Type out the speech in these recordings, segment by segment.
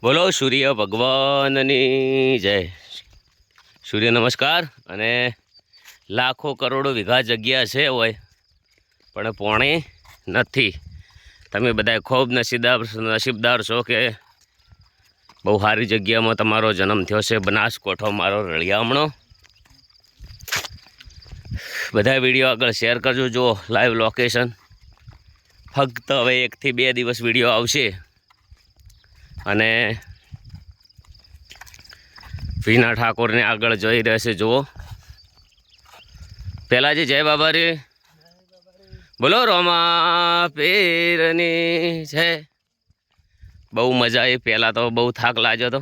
બોલો સૂર્ય ભગવાનની જય. સૂર્ય નમસ્કાર. અને લાખો કરોડો વીઘા જગ્યા છે હોય પણ પોણી નથી. તમે બધા ખૂબ નસીબદાર છો કે બહુ સારી જગ્યામાં તમારો જન્મ થયો છે. બનાસકોઠો મારો રળિયામણો. બધા વિડીયો આગળ શેર કરજો. જુઓ લાઈવ લોકેશન. ફક્ત હવે 1 થી 2 દિવસ વિડીયો આવશે અને ભીના ઠાકોરને આગળ જોઈ રહેશે. જુઓ પહેલાં જે જય બાબા રે બોલો રોમા પીરની છે. બહુ મજા આવી. પહેલાં તો બહુ થાક લાગ્યો હતો.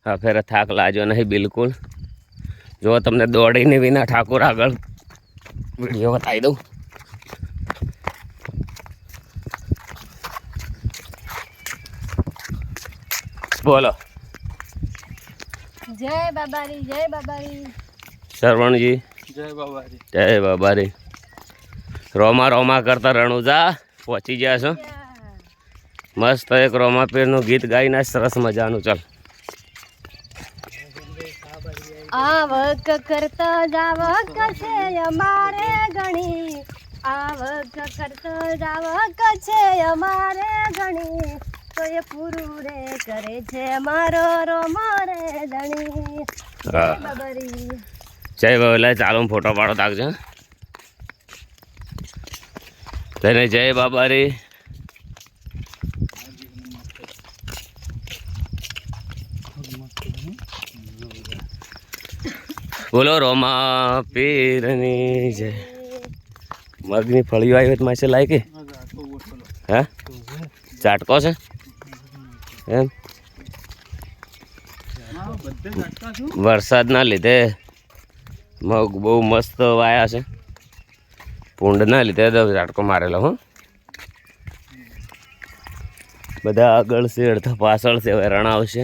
હા ફેર થાક લાગ્યો નહીં બિલકુલ. જો તમને દોડીને વિના ઠાકોર આગળ વિડીયો બતાવી દઉં. બોલો જય બાબારી જય બાબારી. શરવણજી જય બાબારી જય બાબારી. રોમા રોમા કરતા રણુજા પહોંચી ગયા છો. મસ્ત એક રોમા પીરનું ગીત ગાઈને સરસ મજાનું. ચાલ આવક કરતો જાવક છે અમારે ઘણી. આવક કરતો જાવક છે અમારે ઘણી. તો એ પૂરું રે કરે છે મારો રોમો રે ધણી. જય બાબારી જય બાબા. ચાલો ફોટો પાડો તાકજો. તેને જય બાબારી. બોલો રોમા પીરની જય. મગની ફળીઓ આવી હોય માસે લાય કે હા ચાટકો છે એમ. વરસાદના લીધે મગ બહુ મસ્ત વાયા છે. પૂંડના લીધે ઝાટકો મારેલો. હું બધા આગળ છે અડધા પાછળ છે. હવે રણ આવશે.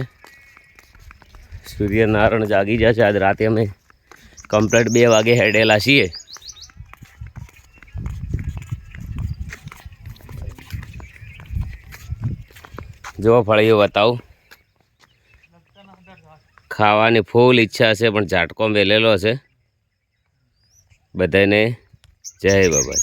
સૂર્યનારાયણ જાગી જશે. આજ રાતે અમે કમ્પ્લીટ 2 વાગે હેડેલા છીએ. જો ફળીઓ બતાવું. ખાવાની ફૂલ ઈચ્છા છે પણ ઝાટકો મેલેલો છે. બધાને જય બાબા.